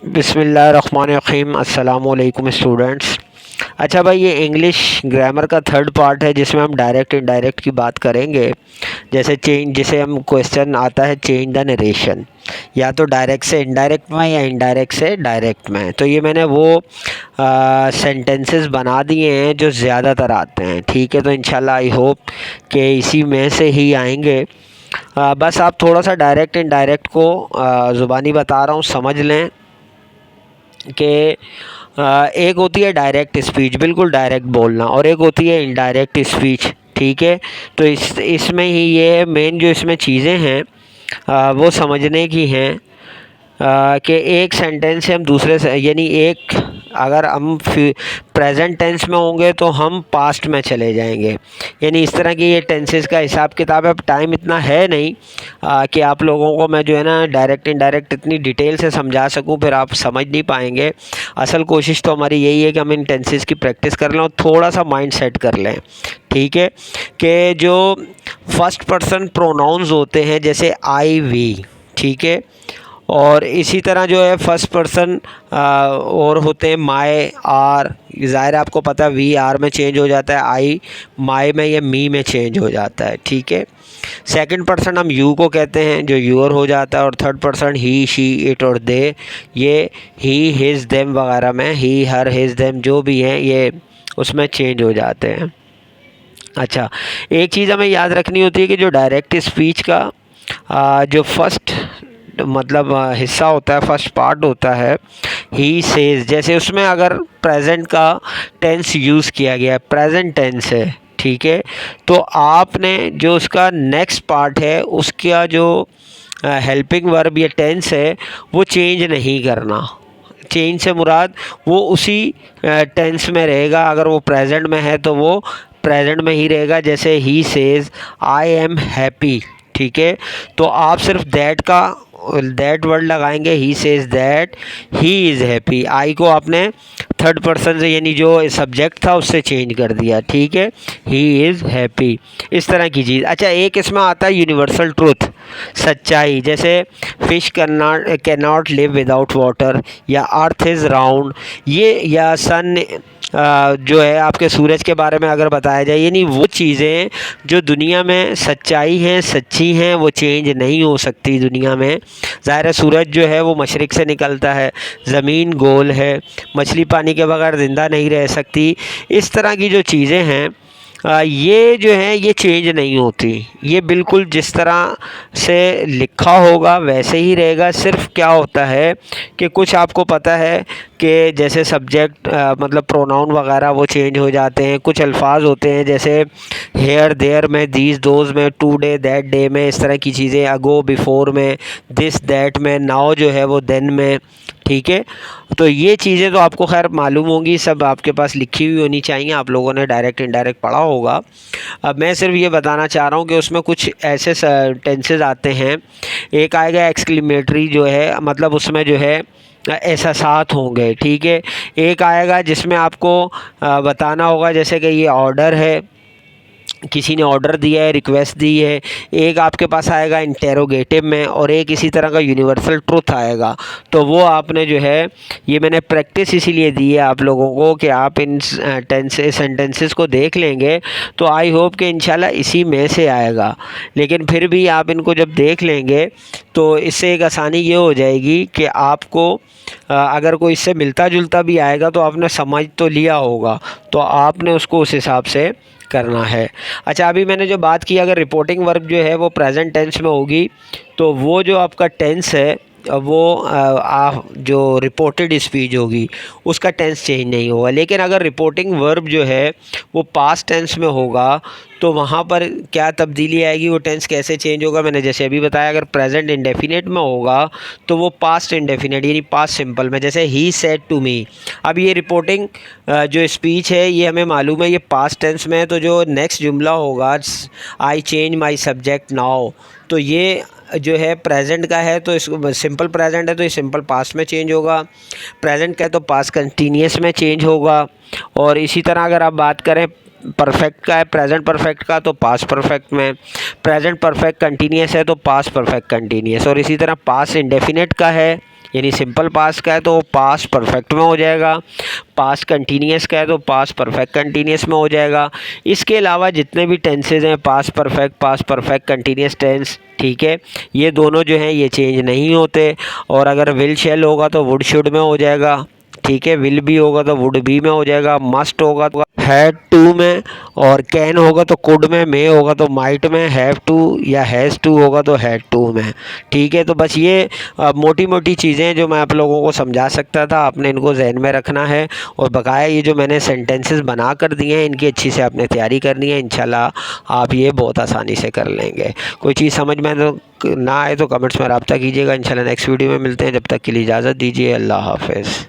बिस्मिल्लाहिर्रहमानिर्रहीम। अस्सलामुअलैकुम स्टूडेंट्स। अच्छा भाई, ये इंग्लिश ग्रामर का थर्ड पार्ट है जिसमें हम डायरेक्ट इनडायरेक्ट की बात करेंगे। जैसे चेंज, जिसे हम क्वेश्चन आता है चेंज द नरेशन, या तो डायरेक्ट से इनडायरेक्ट में या इनडायरेक्ट से डायरेक्ट में। तो ये मैंने वो सेंटेंसेस बना दिए हैं जो ज़्यादातर आते हैं। ठीक है, तो इंशाल्लाह आई होप कि इसी में से ही आएंगे। बस आप थोड़ा सा डायरेक्ट इनडायरेक्ट को ज़ुबानी बता रहा हूँ, समझ लें कि एक होती है डायरेक्ट स्पीच, बिल्कुल डायरेक्ट बोलना, और एक होती है इनडायरेक्ट स्पीच। ठीक है, तो इसमें ही ये मेन जो इसमें चीज़ें हैं वो समझने की हैं कि एक सेंटेंस से हम दूसरे से, यानी एक, अगर हम प्रेजेंट टेंस में होंगे तो हम पास्ट में चले जाएंगे। यानी इस तरह की ये टेंसेस का हिसाब किताब है। अब टाइम इतना है नहीं कि आप लोगों को मैं जो है ना डायरेक्ट इनडायरेक्ट इतनी डिटेल से समझा सकूं, फिर आप समझ नहीं पाएंगे। असल कोशिश तो हमारी यही है कि हम इन टेंसेस की प्रैक्टिस कर लें और थोड़ा सा माइंड सेट कर लें। ठीक है, कि जो फर्स्ट पर्सन प्रोनाउंस होते हैं जैसे आई वी, ठीक है, और इसी तरह जो है फर्स्ट पर्सन और होते हैं माय आर। ज़ाहिर आपको पता है वी आर में चेंज हो जाता है, आई माय में या मी में चेंज हो जाता है। ठीक है, सेकंड पर्सन हम यू को कहते हैं जो यूर हो जाता है, और third person he she it और दे, ये ही हिज देम वगैरह में, ही हर हिज देम जो भी हैं ये उसमें चेंज हो जाते हैं। अच्छा, एक चीज़ हमें याद रखनी होती है कि जो डायरेक्ट स्पीच का जो फर्स्ट मतलब हिस्सा होता है, फर्स्ट पार्ट होता है ही सेज, जैसे उसमें अगर प्रेजेंट का टेंस यूज़ किया गया है, प्रेजेंट टेंस है, ठीक है, तो आपने जो उसका नेक्स्ट पार्ट है उसका जो हेल्पिंग वर्ब या टेंस है वो चेंज नहीं करना। चेंज से मुराद वो उसी टेंस में रहेगा। अगर वो प्रेजेंट में है तो वो प्रेजेंट में ही रहेगा। जैसे he says I am happy, ठीक है, तो आप सिर्फ दैट वर्ड लगाएंगे, he says that he is happy. I को आपने थर्ड पर्सन से, यानी जो सब्जेक्ट था उससे चेंज कर दिया। ठीक है, ही इज़ हैप्पी, इस तरह की चीज़। अच्छा, एक इसमें आता है यूनिवर्सल ट्रूथ, सच्चाई, जैसे fish can not live without water, या अर्थ इज़ राउंड, ये, या सन जो है आपके सूरज के बारे में अगर बताया जाए, यानी वो चीज़ें जो दुनिया में सच्चाई हैं, सच्ची हैं, वो चेंज नहीं हो सकती दुनिया में। ज़ाहिर है सूरज जो है वो मशरिक़ से निकलता है, ज़मीन गोल है, मछली पानी के बगैर ज़िंदा नहीं रह सकती। इस तरह की जो चीज़ें हैं ये जो है ये चेंज नहीं होती, ये बिल्कुल जिस तरह से लिखा होगा वैसे ही रहेगा। सिर्फ क्या होता है कि कुछ आपको पता है कि जैसे सब्जेक्ट मतलब प्रोनाउन वगैरह वो चेंज हो जाते हैं। कुछ अल्फाज होते हैं जैसे हेयर देयर में, दीज दोज में, टू डे दैट डे में, इस तरह की चीज़ें, अगो बिफोर में, दिस दैट में, नाउ जो है वो देन में। ठीक है, तो ये चीज़ें तो आपको खैर मालूम होंगी, सब आपके पास लिखी हुई होनी चाहिए, आप लोगों ने डायरेक्ट इनडायरेक्ट पढ़ा होगा। अब मैं सिर्फ ये बताना चाह रहा हूँ कि उसमें कुछ ऐसे टेंसेस आते हैं। एक आएगा एक्सक्लेमेटरी, जो है मतलब उसमें जो है एहसासात होंगे। ठीक है, एक आएगा जिसमें आपको बताना होगा जैसे कि ये ऑर्डर है, किसी ने ऑर्डर दिया है, रिक्वेस्ट दी है। एक आपके पास आएगा इंटेरोगेटिव में, और एक इसी तरह का यूनिवर्सल ट्रुथ आएगा। तो वो आपने जो है, ये मैंने प्रैक्टिस इसीलिए दी है आप लोगों को कि आप इन सेंटेंसेस को देख लेंगे तो आई होप कि इंशाल्लाह इसी में से आएगा। लेकिन फिर भी आप इनको जब देख लेंगे तो इससे एक आसानी ये हो जाएगी कि आपको अगर कोई इससे मिलता जुलता भी आएगा तो आपने समझ तो लिया होगा, तो आपने उसको उस हिसाब से करना है। अच्छा, अभी मैंने जो बात की, अगर रिपोर्टिंग वर्ब जो है वो प्रेजेंट टेंस में होगी तो वो जो आपका टेंस है वो जो रिपोर्टेड स्पीच होगी उसका टेंस चेंज नहीं होगा। लेकिन अगर रिपोर्टिंग वर्ब जो है वो पास्ट टेंस में होगा तो वहाँ पर क्या तब्दीली आएगी, वो टेंस कैसे चेंज होगा, मैंने जैसे अभी बताया। अगर प्रेजेंट इंडेफिनिट में होगा तो वो पास्ट इंडेफिनिट यानी पास्ट सिंपल में, जैसे ही सेड टू मी। अब ये रिपोर्टिंग जो स्पीच है ये हमें मालूम है ये पास्ट टेंस में है, तो जो नेक्स्ट जुमला होगा I change my subject now, तो ये जो है प्रेजेंट का है तो इसको सिंपल प्रेजेंट है तो ये सिंपल पास्ट में चेंज होगा। प्रेजेंट का है तो पास्ट कंटिन्यूस में चेंज होगा। और इसी तरह अगर आप बात करें परफेक्ट का है, प्रेजेंट परफेक्ट का, तो पास्ट परफेक्ट में, प्रेजेंट परफेक्ट कंटिन्यूस है तो पास्ट परफेक्ट कंटिन्यूस, और इसी तरह पास्ट इंडेफिनिट का है यानी सिंपल पास्ट का है तो पास्ट परफेक्ट में हो जाएगा, पास्ट कंटिन्यूस का है तो पास्ट परफेक्ट कंटिन्यूस में हो जाएगा। इसके अलावा जितने भी टेंसेज हैं, पास्ट परफेक्ट कंटिन्यूस टेंस, ठीक है, ये दोनों जो हैं ये चेंज नहीं होते। और अगर विल शैल होगा तो वुड शुड में हो जाएगा, ठीक है, विल भी होगा तो वुड बी में हो जाएगा, मस्ट होगा तो हैड टू में, और कैन होगा तो कुड में, मे होगा तो माइट में, हैव टू या हैज़ टू होगा तो हैड टू में, ठीक है। तो बस ये मोटी मोटी चीज़ें जो मैं आप लोगों को समझा सकता था, आपने इनको जहन में रखना है। और बकाया ये जो मैंने सेंटेंसेस बना कर दिए हैं इनकी अच्छी से आपने तैयारी करनी है, इंशाल्लाह आप ये बहुत आसानी से कर लेंगे। कोई चीज़ समझ में ना आए तो कमेंट्स में रब्ता कीजिएगा। इंशाल्लाह नेक्स्ट वीडियो में मिलते हैं, जब तक के लिए इजाज़त दीजिए, अल्लाह हाफ़िज़।